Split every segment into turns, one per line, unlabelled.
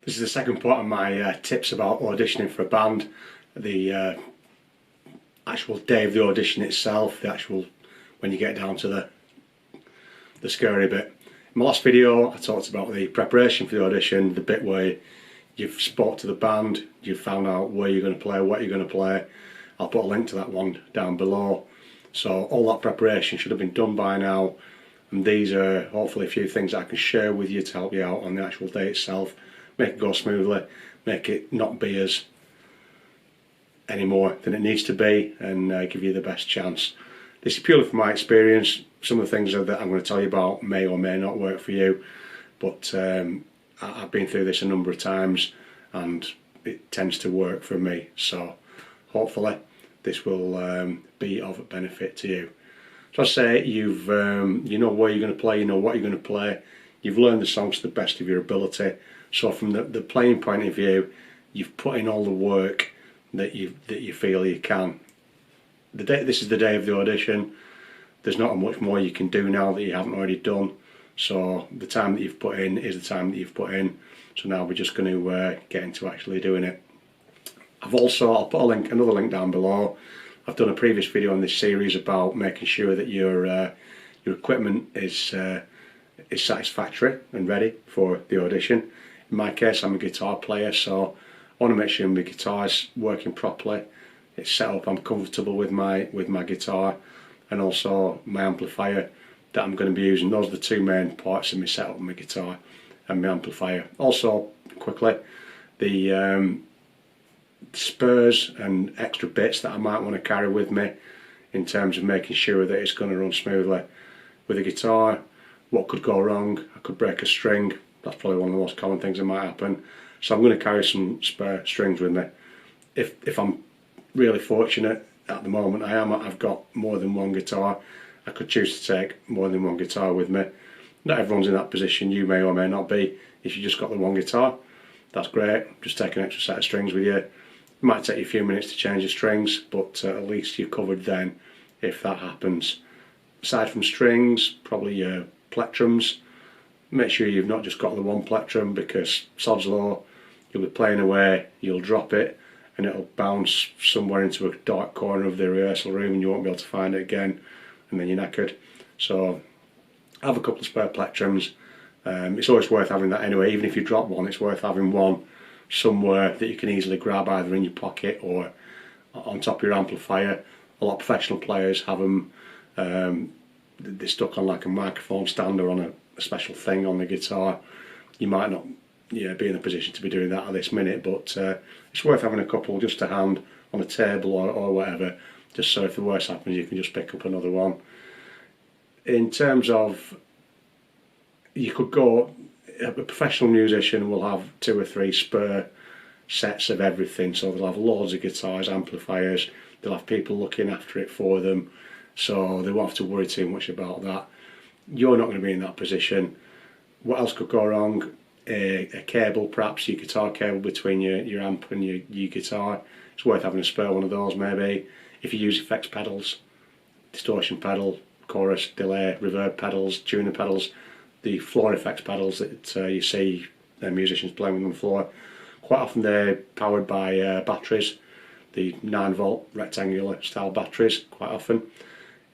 This is the second part of my tips about auditioning for a band. The actual day of the audition itself, the actual when you get down to the scary bit. In my last video I talked about the preparation for the audition, the bit where you've spoke to the band, you've found out where you're going to play, what you're going to play. I'll put a link to that one down below. So all that preparation should have been done by now, and these are hopefully a few things that I can share with you to help you out on the actual day itself. Make it go smoothly, make it not be as any more than it needs to be, and give you the best chance. This is purely from my experience. Some of the things that I'm going to tell you about may or may not work for you, but I've been through this a number of times and it tends to work for me, so hopefully this will be of benefit to you. So I say you know where you're going to play, you know what you're going to play, you've learned the songs to the best of your ability. So from the playing point of view, you've put in all the work that you feel you can. This is the day of the audition. There's not much more you can do now that you haven't already done. So the time that you've put in is the time that you've put in. So now we're just going to get into actually doing it. I'll put another link down below. I've done a previous video on this series about making sure that your equipment is satisfactory and ready for the audition. In my case, I'm a guitar player, so I want to make sure my guitar's working properly. It's set up, I'm comfortable with my guitar, and also my amplifier that I'm going to be using. Those are the two main parts of my setup: my guitar and my amplifier. Also, quickly, the spurs and extra bits that I might want to carry with me in terms of making sure that it's going to run smoothly. With a guitar, what could go wrong? I could break a string. That's probably one of the most common things that might happen. So I'm going to carry some spare strings with me. If I'm really fortunate, at the moment I've got more than one guitar. I could choose to take more than one guitar with me. Not everyone's in that position. You may or may not be. If you just got the one guitar, that's great. Just take an extra set of strings with you. It might take you a few minutes to change the strings, but at least you're covered then if that happens. Aside from strings, probably your plectrums. Make sure you've not just got the one plectrum, because sod's law, you'll be playing away, you'll drop it and it'll bounce somewhere into a dark corner of the rehearsal room and you won't be able to find it again, and then you're knackered. So have a couple of spare plectrums. It's always worth having that anyway. Even if you drop one, it's worth having one somewhere that you can easily grab, either in your pocket or on top of your amplifier. A lot of professional players have them, they're stuck on like a microphone stand or on a special thing on the guitar. You might not be in a position to be doing that at this minute, but it's worth having a couple just to hand on a table or whatever, just so if the worst happens you can just pick up another one. In terms of, you could go, a professional musician will have 2 or 3 spare sets of everything, so they'll have loads of guitars, amplifiers, they'll have people looking after it for them, so they won't have to worry too much about that. You're not going to be in that position. What else could go wrong? A cable, perhaps your guitar cable between your amp and your guitar. It's worth having a spare one of those maybe. If you use effects pedals, distortion pedal, chorus, delay, reverb pedals, tuner pedals, the floor effects pedals that you see musicians playing with on the floor, quite often they're powered by batteries, the 9-volt rectangular style batteries. Quite often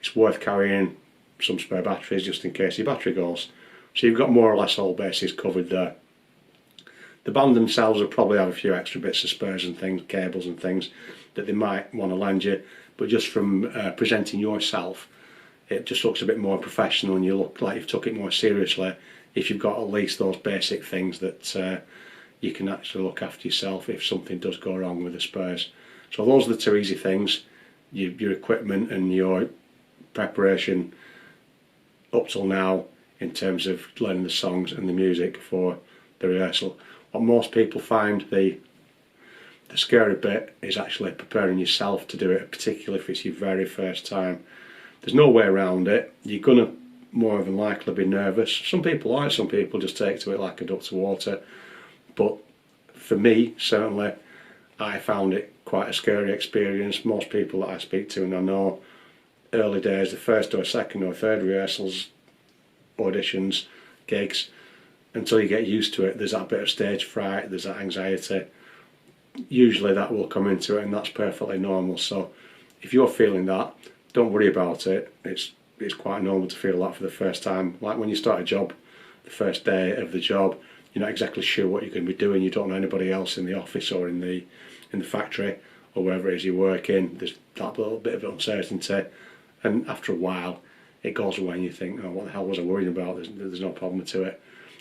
it's worth carrying some spare batteries just in case your battery goes. So you've got more or less all bases covered there. The band themselves will probably have a few extra bits of spares and things, cables and things that they might want to lend you, but just from presenting yourself, it just looks a bit more professional and you look like you've took it more seriously if you've got at least those basic things that you can actually look after yourself if something does go wrong with the spares. So those are the 2 easy things: your equipment and your preparation up till now in terms of learning the songs and the music for the rehearsal. What most people find the scary bit is actually preparing yourself to do it, particularly if it's your very first time. There's no way around it. You're going to more than likely be nervous. Some people are, some people just take to it like a duck to water. But for me, certainly, I found it quite a scary experience. Most people that I speak to, and I know, early days, the first or second or third rehearsals, auditions, gigs, until you get used to it, there's that bit of stage fright, there's that anxiety. Usually that will come into it, and that's perfectly normal. So if you're feeling that, don't worry about it. It's quite normal to feel that for the first time. Like when you start a job, the first day of the job, you're not exactly sure what you're going to be doing. You don't know anybody else in the office or in the factory or wherever it is you work in. There's that little bit of uncertainty, and after a while it goes away and you think, oh, what the hell was I worrying about? There's no problem to it.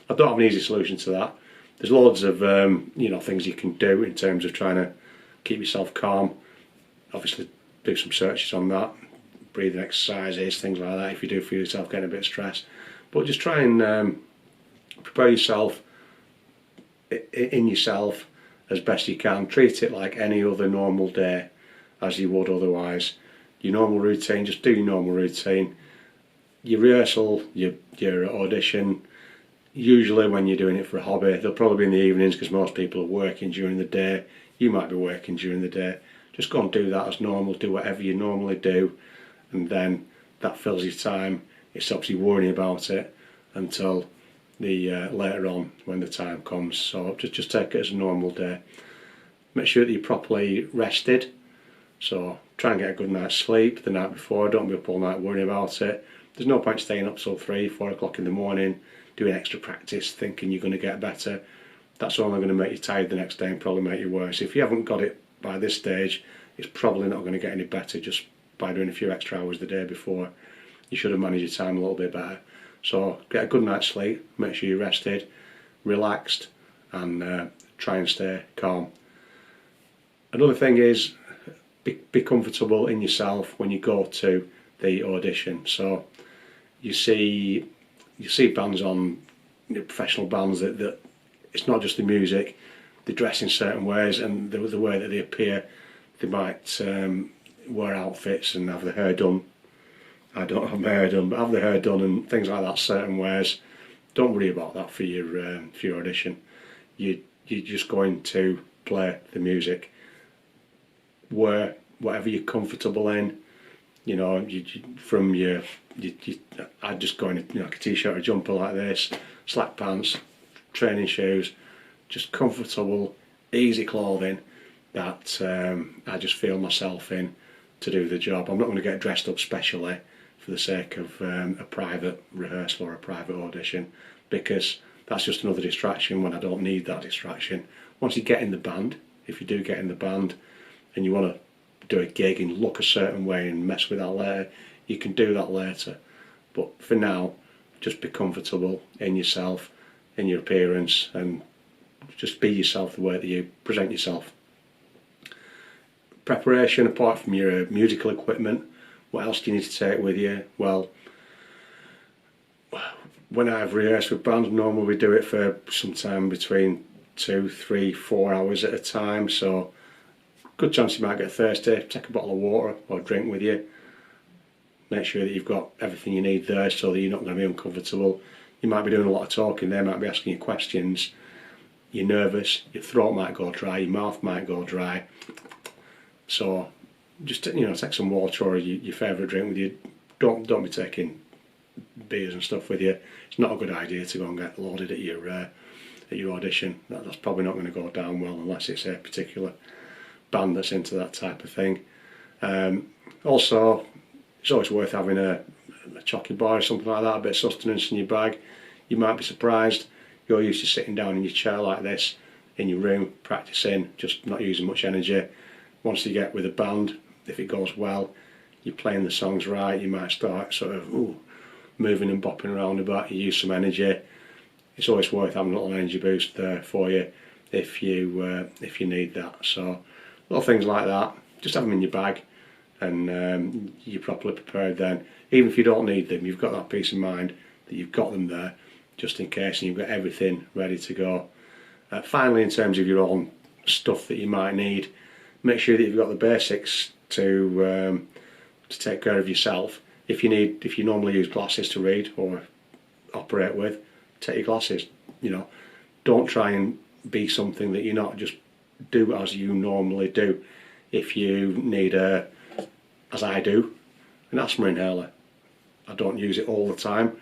I don't have an easy solution to that. There's loads of things you can do in terms of trying to keep yourself calm. Obviously do some searches on that, breathing exercises, things like that if you do feel yourself getting a bit stressed. But just try and prepare yourself in yourself as best you can. Treat it like any other normal day as you would otherwise. Your normal routine, just do your normal routine. Your rehearsal, your audition, usually when you're doing it for a hobby, they'll probably be in the evenings because most people are working during the day. You might be working during the day. Just go and do that as normal, do whatever you normally do, and then that fills your time. It stops you worrying about it until the later on when the time comes. So just take it as a normal day. Make sure that you're properly rested. So try and get a good night's sleep the night before. Don't be up all night worrying about it. There's no point staying up till 3, 4 o'clock in the morning doing extra practice thinking you're going to get better. That's only going to make you tired the next day and probably make you worse. If you haven't got it by this stage, it's probably not going to get any better just by doing a few extra hours the day before. You should have managed your time a little bit better. So get a good night's sleep, make sure you're rested, relaxed, and try and stay calm. Another thing is be comfortable in yourself when you go to the audition. So you see bands on, professional bands that it's not just the music, they dress in certain ways, and the way that they appear, they might wear outfits and have their hair done. I don't have my hair done, but have the hair done and things like that, certain ways. Don't worry about that for your audition. You're just going to play the music. Wear whatever you're comfortable in. You know, I'd just go in like a t-shirt or jumper like this, slack pants, training shoes, just comfortable, easy clothing that I just feel myself in to do the job. I'm not going to get dressed up specially for the sake of a private rehearsal or a private audition, because that's just another distraction when I don't need that distraction. Once you get in the band, if you do get in the band and you want to do a gig and look a certain way and mess with that later, you can do that later. But for now, just be comfortable in yourself, in your appearance, and just be yourself the way that you present yourself. Preparation, apart from your musical equipment, what else do you need to take with you? Well, when I've rehearsed with bands, normally we do it for sometime between 2, 3, 4 hours at a time, so good chance you might get thirsty. Take a bottle of water or drink with you. Make sure that you've got everything you need there so that you're not going to be uncomfortable. You might be doing a lot of talking, they might be asking you questions. You're nervous, your throat might go dry, your mouth might go dry. So just take some water or your favourite drink with you. Don't be taking beers and stuff with you. It's not a good idea to go and get loaded at your audition. That's probably not going to go down well unless it's a particular band that's into that type of thing. Also, it's always worth having a chocolate bar or something like that, a bit of sustenance in your bag. You might be surprised. You're used to sitting down in your chair like this in your room, practicing, just not using much energy. Once you get with a band, if it goes well, you're playing the songs right, you might start sort of moving and bopping around a bit, you use some energy. It's always worth having a little energy boost there for you if you need that. So little things like that, just have them in your bag, and you're properly prepared then. Even if you don't need them, you've got that peace of mind that you've got them there just in case, and you've got everything ready to go. Finally, in terms of your own stuff that you might need, make sure that you've got the basics to take care of yourself. If you normally use glasses to read or operate with, take your glasses. Don't try and be something that you're not. Just do as you normally do. If you need as I do, an asthma inhaler, I don't use it all the time,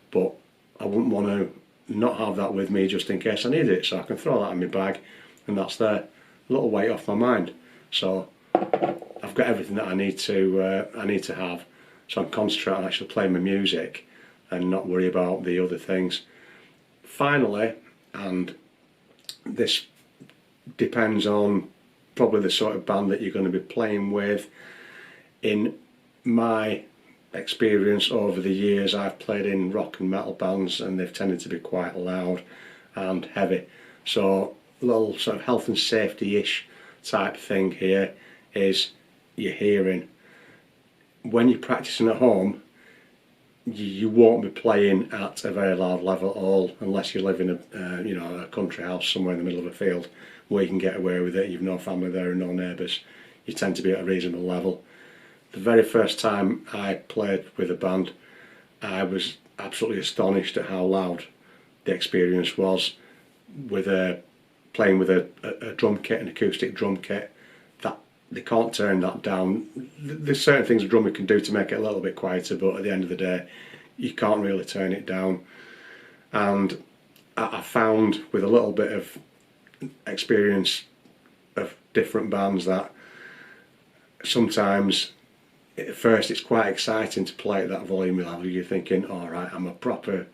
but I wouldn't want to not have that with me just in case I need it, so I can throw that in my bag and that's there, a little weight off my mind. So I've got everything that I need to have, so I can concentrate on actually playing my music and not worry about the other things. Finally, and this depends on probably the sort of band that you're going to be playing with. In my experience over the years, I've played in rock and metal bands and they've tended to be quite loud and heavy. So a little sort of health and safety-ish type thing here is your hearing. When you're practicing at home, you won't be playing at a very loud level at all, unless you live in a country house somewhere in the middle of a field where you can get away with it. You've no family there and no neighbours. You tend to be at a reasonable level. The very first time I played with a band, I was absolutely astonished at how loud the experience was with playing with a drum kit, an acoustic drum kit. That they can't turn that down. There's certain things a drummer can do to make it a little bit quieter, but at the end of the day, you can't really turn it down. And I found with a little bit of experience of different bands that sometimes at first it's quite exciting to play at that volume level. You're thinking, all right, I'm a proper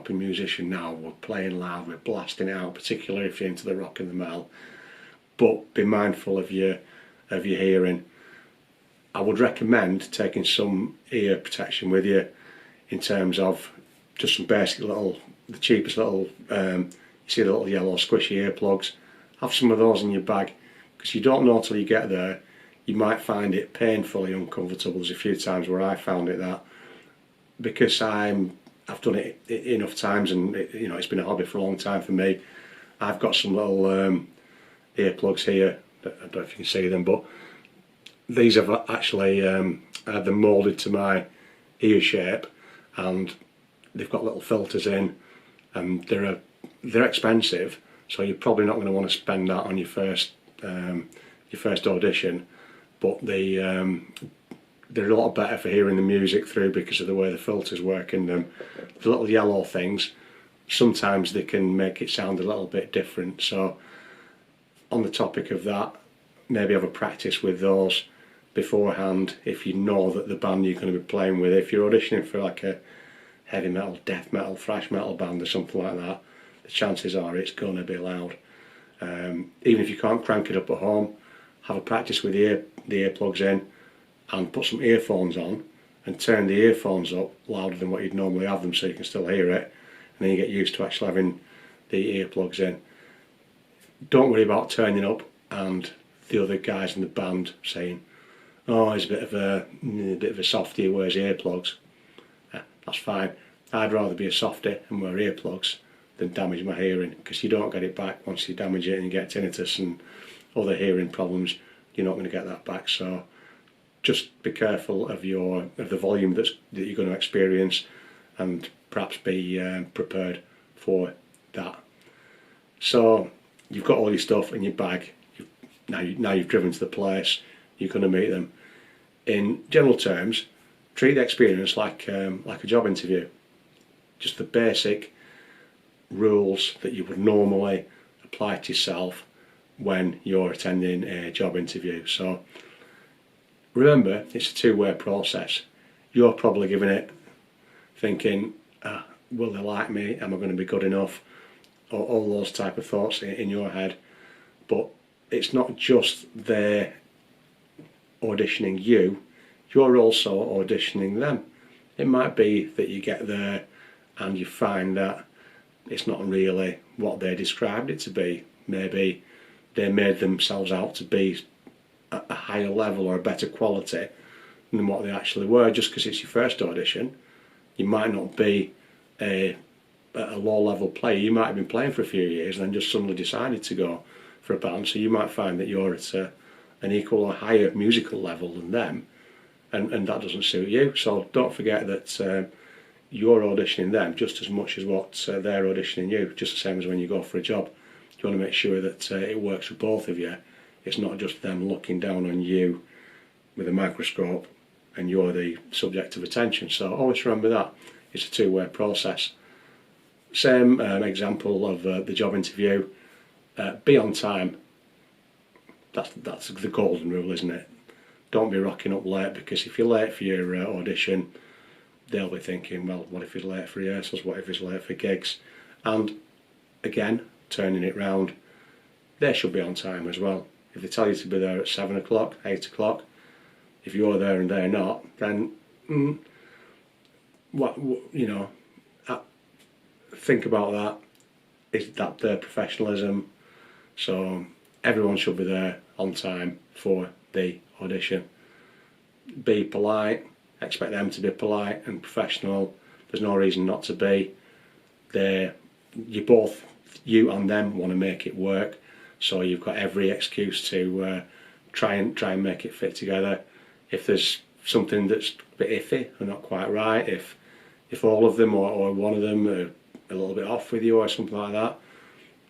musician now. We're playing loud, we're blasting it out, particularly if you're into the rock and the metal. But be mindful of your hearing. I would recommend taking some ear protection with you, in terms of just some basic the cheapest little, you see the little yellow squishy earplugs. Have some of those in your bag, because you don't know till you get there. You might find it painfully uncomfortable. There's a few times where I found it that, because I've done it enough times, and it's been a hobby for a long time for me. I've got some little earplugs here. I don't know if you can see them, but these have actually had them moulded to my ear shape, and they've got little filters in, and they're expensive, so you're probably not going to want to spend that on your first audition. But they're a lot better for hearing the music through because of the way the filters work in them. The little yellow things, sometimes they can make it sound a little bit different. So on the topic of that, maybe have a practice with those beforehand if you know that the band you're going to be playing with, if you're auditioning for like a heavy metal, death metal, thrash metal band or something like that, the chances are it's going to be loud. Even if you can't crank it up at home, have a practice with the earplugs in, and put some earphones on and turn the earphones up louder than what you'd normally have them, so you can still hear it, and then you get used to actually having the earplugs in. Don't worry about turning up and the other guys in the band saying, oh, he's a bit of a softie who wears earplugs. That's fine. I'd rather be a softie and wear earplugs than damage my hearing, because you don't get it back once you damage it and you get tinnitus and other hearing problems. You're not going to get that back. So just be careful of the volume that you're going to experience, and perhaps be prepared for that. So you've got all your stuff in your bag. Now you've driven to the place. You're going to meet them. In general terms, treat the experience like a job interview. Just the basic rules that you would normally apply to yourself when you're attending a job interview. So remember, it's a two-way process. You're probably giving it thinking, will they like me? Am I going to be good enough? Or all those type of thoughts in your head. But it's not just they're auditioning you, you're also auditioning them. It might be that you get there and you find that it's not really what they described it to be. Maybe they made themselves out to be at a higher level or a better quality than what they actually were. Just because it's your first audition, you might not be a low level player. You might have been playing for a few years and then just suddenly decided to go for a band, so you might find that you're at an equal or higher musical level than them, and that doesn't suit you. So don't forget that you're auditioning them just as much as what they're auditioning you, just the same as when you go for a job. You want to make sure that it works for both of you. It's not just them looking down on you with a microscope and you're the subject of attention. So always remember that it's a two-way process. Same example of the job interview. Be on time. That's the golden rule, isn't it? Don't be rocking up late, because if you're late for your audition, they'll be thinking, well, what if he's late for rehearsals? What if he's late for gigs? And again, turning it round, they should be on time as well. If they tell you to be there at 7 o'clock, 8 o'clock, if you're there and they're not, then think about that. Is that their professionalism? So everyone should be there on time for the audition. Be polite, expect them to be polite and professional. There's no reason not to be. You and them want to make it work, so you've got every excuse to try and make it fit together. If there's something that's a bit iffy or not quite right, if all of them or one of them are a little bit off with you or something like that,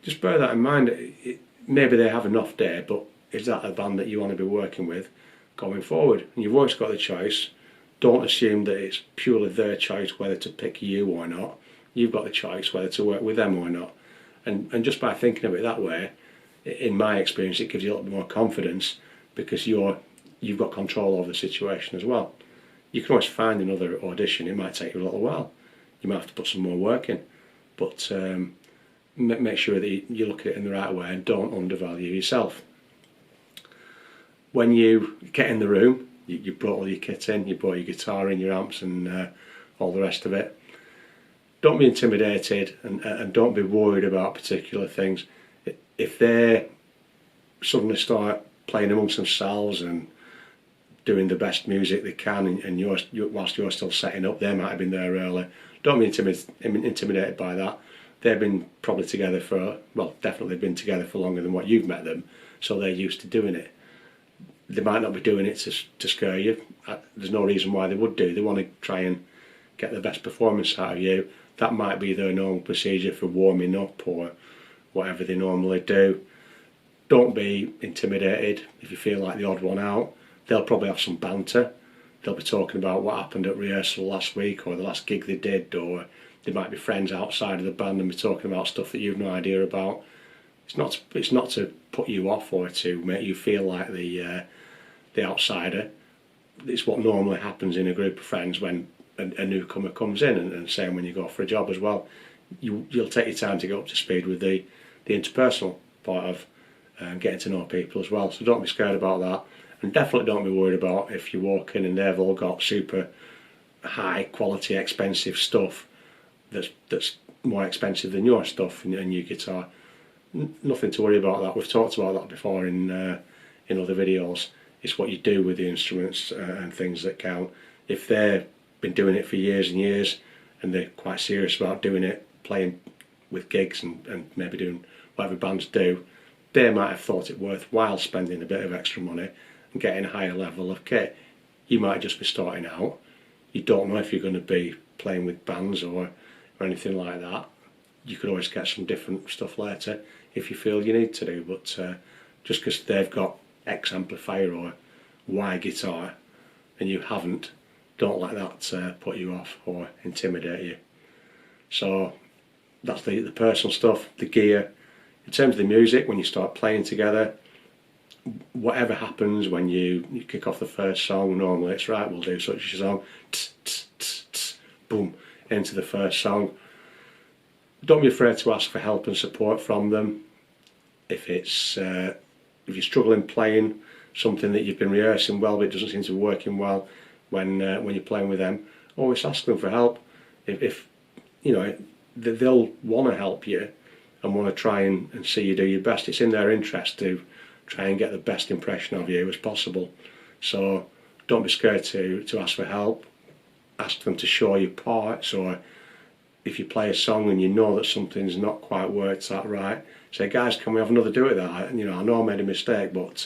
just bear that in mind. Maybe they have an off day, but is that a band that you want to be working with going forward? And you've always got the choice. Don't assume that it's purely their choice whether to pick you or not. You've got the choice whether to work with them or not. And just by thinking of it that way, in my experience, it gives you a little bit more confidence, because you've got control over the situation as well. You can always find another audition. It might take you a little while. You might have to put some more work in. But make sure that you look at it in the right way and don't undervalue yourself. When you get in the room, you brought all your kit in, you brought your guitar in, your amps and all the rest of it. Don't be intimidated and don't be worried about particular things. If they suddenly start playing amongst themselves and doing the best music they can, and whilst you're still setting up, they might have been there early. Don't be intimidated by that. They've been probably together definitely been together for longer than what you've met them, so they're used to doing it. They might not be doing it to scare you. There's no reason why they would do. They want to try and get the best performance out of you. That might be their normal procedure for warming up or whatever they normally do. Don't be intimidated if you feel like the odd one out. They'll probably have some banter. They'll be talking about what happened at rehearsal last week or the last gig they did, or they might be friends outside of the band and be talking about stuff that you've no idea about. It's not to put you off or to make you feel like the outsider. It's what normally happens in a group of friends when a newcomer comes in, and same when you go for a job as well. You'll take your time to get up to speed with the interpersonal part of getting to know people as well. So don't be scared about that, and definitely don't be worried about if you walk in and they've all got super high quality expensive stuff that's more expensive than your stuff and your guitar. Nothing to worry about that. We've talked about that before in other videos. It's what you do with the instruments and things that count. If they've been doing it for years and years and they're quite serious about doing it, playing with gigs and maybe doing whatever bands do, they might have thought it worthwhile spending a bit of extra money and getting a higher level of kit. You might just be starting out. You don't know if you're going to be playing with bands or anything like that. You could always get some different stuff later if you feel you need to do, but just because they've got X amplifier or Y guitar and you haven't, don't let that put you off or intimidate you. So that's the personal stuff, the gear. In terms of the music, when you start playing together, whatever happens when you kick off the first song, normally it's right, we'll do such a song, tss, tss, tss, tss, boom, into the first song. Don't be afraid to ask for help and support from them. If you're struggling playing something that you've been rehearsing well but it doesn't seem to be working well when you're playing with them, always ask them for help. If you know, they'll want to help you and want to try and see you do your best. It's in their interest to try and get the best impression of you as possible. So don't be scared to ask for help. Ask them to show you parts, or if you play a song and you know that something's not quite worked out right, say, guys, can we have another do at that? You know, I know I made a mistake, but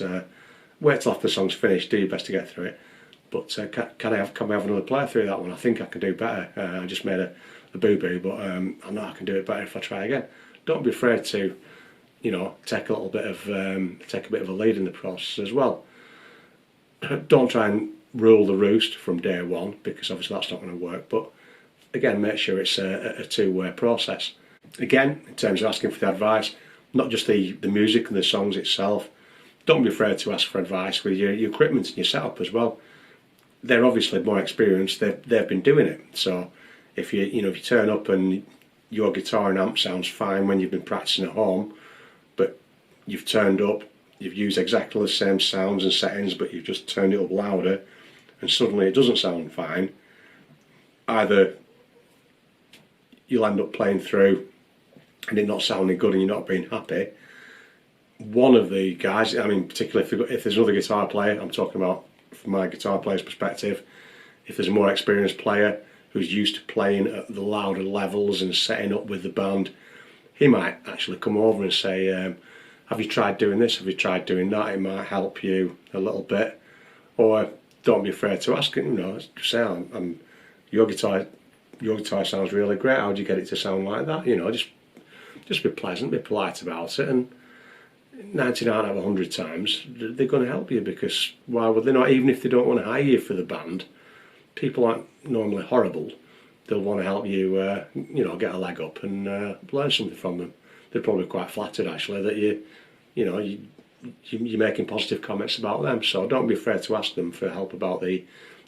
wait till after the song's finished, do your best to get through it. But can we have another play through that one? I think I can do better. I just made a boo-boo, but I know I can do it better if I try again. Don't be afraid to, you know, take a bit of a lead in the process as well. Don't try and rule the roost from day one, because obviously that's not going to work. But again, make sure it's a two-way process. Again, in terms of asking for the advice, not just the music and the songs itself, don't be afraid to ask for advice with your equipment and your setup as well. They're obviously more experienced, they've been doing it. So if you turn up and your guitar and amp sounds fine when you've been practicing at home, but you've turned up, you've used exactly the same sounds and settings, but you've just turned it up louder, and suddenly it doesn't sound fine, either you'll end up playing through and it not sounding good and you're not being happy. One of the guys, I mean, particularly if there's another guitar player, I'm talking about from my guitar player's perspective, if there's a more experienced player who's used to playing at the louder levels and setting up with the band, he might actually come over and say, have you tried doing this, have you tried doing that? It might help you a little bit. Or don't be afraid to ask him, just say, your guitar sounds really great, how do you get it to sound like that? Just be pleasant, be polite about it, and 99 out of 100 times they're going to help you, because why would they not? Even if they don't want to hire you for the band, people aren't normally horrible. They'll want to help you, get a leg up and learn something from them. They're probably quite flattered actually that you're making positive comments about them. So don't be afraid to ask them for help about the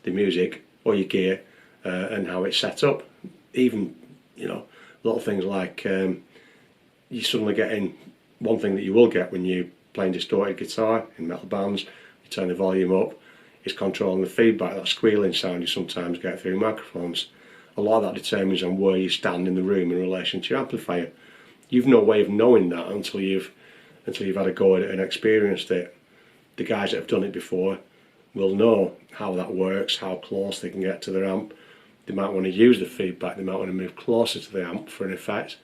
music or your gear and how it's set up. Even little things like you suddenly getting one thing that you will get when you're playing distorted guitar in metal bands, you turn the volume up, is controlling the feedback, that squealing sound you sometimes get through microphones. A lot of that determines on where you stand in the room in relation to your amplifier. You've no way of knowing that until you've had a go at it and experienced it. The guys that have done it before will know how that works, how close they can get to their amp. They might want to use the feedback, they might want to move closer to the amp for an effect,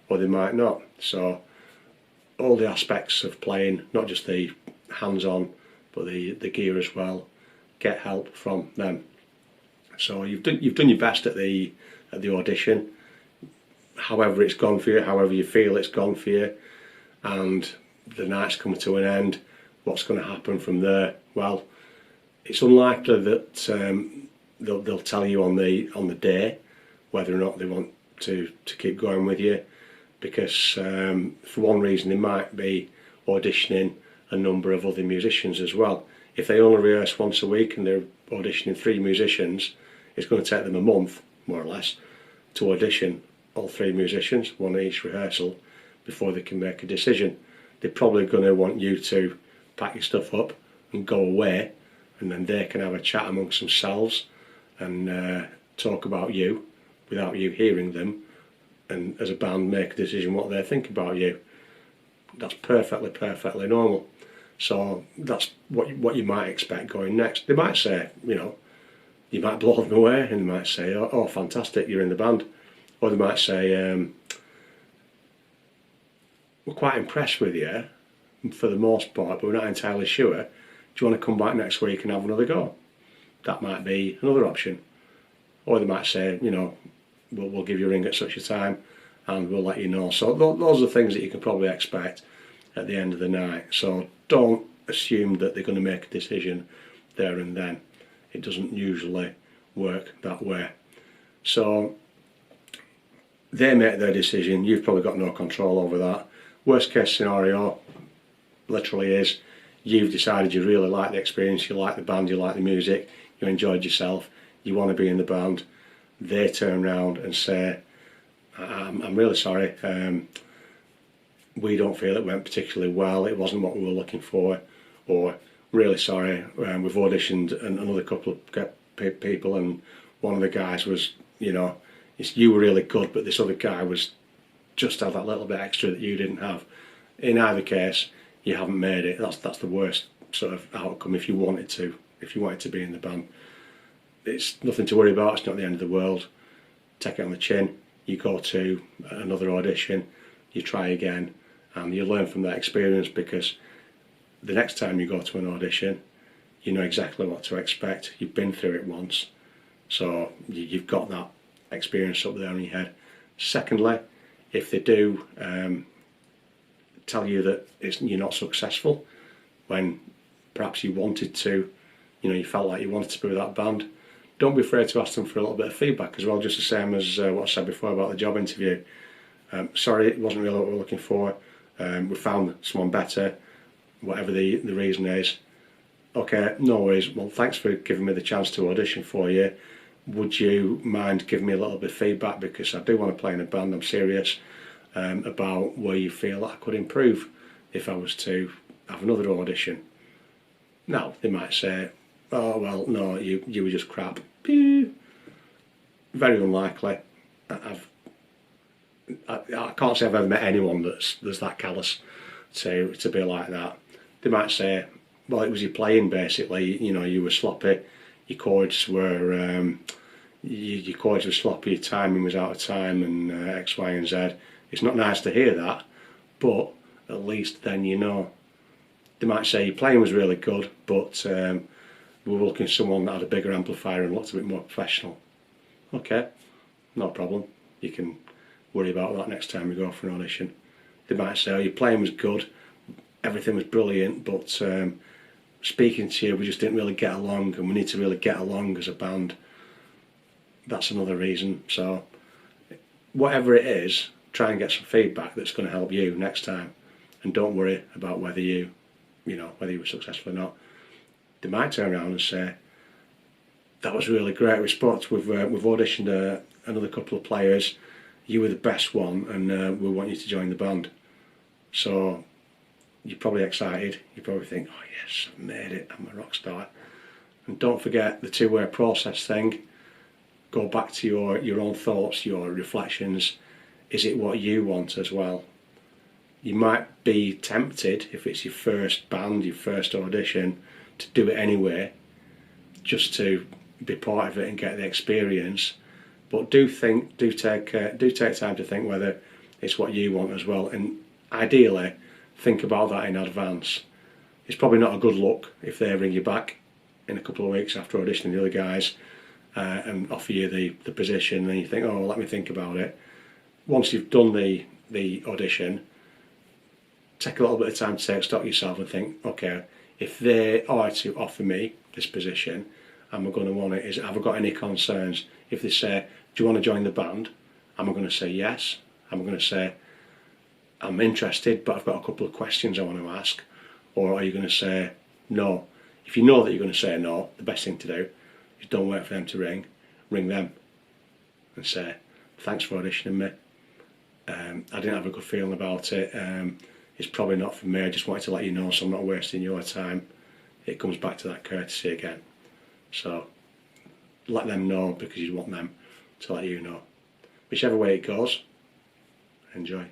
or they might not. So all the aspects of playing, not just the hands-on, but the gear as well, get help from them. So you've done your best at the audition, however it's gone for you, however you feel it's gone for you, and the night's coming to an end. What's going to happen from there? Well, it's unlikely that they'll tell you on the day whether or not they want to keep going with you, because for one reason they might be auditioning a number of other musicians as well. If they only rehearse once a week and they're auditioning 3 musicians, it's going to take them a month, more or less, to audition all 3 musicians, one at each rehearsal, before they can make a decision. They're probably going to want you to pack your stuff up and go away, and then they can have a chat amongst themselves and talk about you without you hearing them, and as a band make a decision what they think about you. That's perfectly normal. So that's what you might expect going next. They might say, you might blow them away, and they might say, oh fantastic, you're in the band. Or they might say, we're quite impressed with you for the most part, but we're not entirely sure. Do you want to come back next week and have another go? That might be another option. Or they might say, we'll give you a ring at such a time and we'll let you know. So those are the things that you can probably expect at the end of the night. So don't assume that they're going to make a decision there and then. It doesn't usually work that way. So they make their decision, you've probably got no control over that. Worst case scenario literally is you've decided you really like the experience, you like the band, you like the music, you enjoyed yourself, you want to be in the band. They turn around and say, I'm really sorry, we don't feel it went particularly well, it wasn't what we were looking for, or really sorry, we've auditioned another couple of people and one of the guys was, you were really good, but this other guy was just had that little bit extra that you didn't have. In either case, you haven't made it. That's the worst sort of outcome if you wanted to be in the band. It's nothing to worry about, it's not the end of the world. Take it on the chin, you go to another audition, you try again, and you learn from that experience, because the next time you go to an audition, you know exactly what to expect. You've been through it once, so you've got that experience up there in your head. Secondly, if they do tell you that you're not successful when perhaps you wanted to, you felt like you wanted to be with that band, don't be afraid to ask them for a little bit of feedback as well, just the same as what I said before about the job interview. Sorry, it wasn't really what we were looking for. We found someone better, whatever the reason is. Okay, no worries. Well, thanks for giving me the chance to audition for you. Would you mind giving me a little bit of feedback, because I do want to play in a band. I'm serious about where you feel that I could improve if I was to have another audition. Now, they might say, oh, well, no, you were just crap. Very unlikely. I can't say I've ever met anyone that's that callous to be like that. They might say, well, it was your playing basically. You know, you were sloppy. Your chords were your chords were sloppy. Your timing was out of time, and X, Y, and Z. It's not nice to hear that, but at least then you know. They might say your playing was really good, but we were looking for someone that had a bigger amplifier and looked a bit more professional. Okay, no problem. You can worry about that next time you go for an audition. They might say, oh, your playing was good, everything was brilliant, but speaking to you, we just didn't really get along, and we need to really get along as a band. That's another reason. So whatever it is, try and get some feedback that's going to help you next time, and don't worry about whether you were successful or not. They might turn around and say, that was really great response. We've auditioned another couple of players. You were the best one, and we want you to join the band. So you're probably excited. You probably think, oh yes, I've made it. I'm a rock star. And don't forget the two-way process thing. Go back to your own thoughts, your reflections. Is it what you want as well? You might be tempted, if it's your first band, your first audition, to do it anyway, just to be part of it and get the experience. But do take time to think whether it's what you want as well, and ideally think about that in advance. It's probably not a good look if they ring you back in a couple of weeks after auditioning the other guys and offer you the position, and you think, oh, well, let me think about it. Once you've done the audition, take a little bit of time to take stock of yourself and think, okay, if they are to offer me this position, am I going to want it? Have I got any concerns? If they say, do you want to join the band? Am I going to say yes? Am I going to say, I'm interested, but I've got a couple of questions I want to ask? Or are you going to say no? If you know that you're going to say no, the best thing to do is don't wait for them to ring them and say, thanks for auditioning me. I didn't have a good feeling about it. It's probably not for me. I just wanted to let you know so I'm not wasting your time. It comes back to that courtesy again. So let them know, because you want them to let you know. Whichever way it goes, enjoy.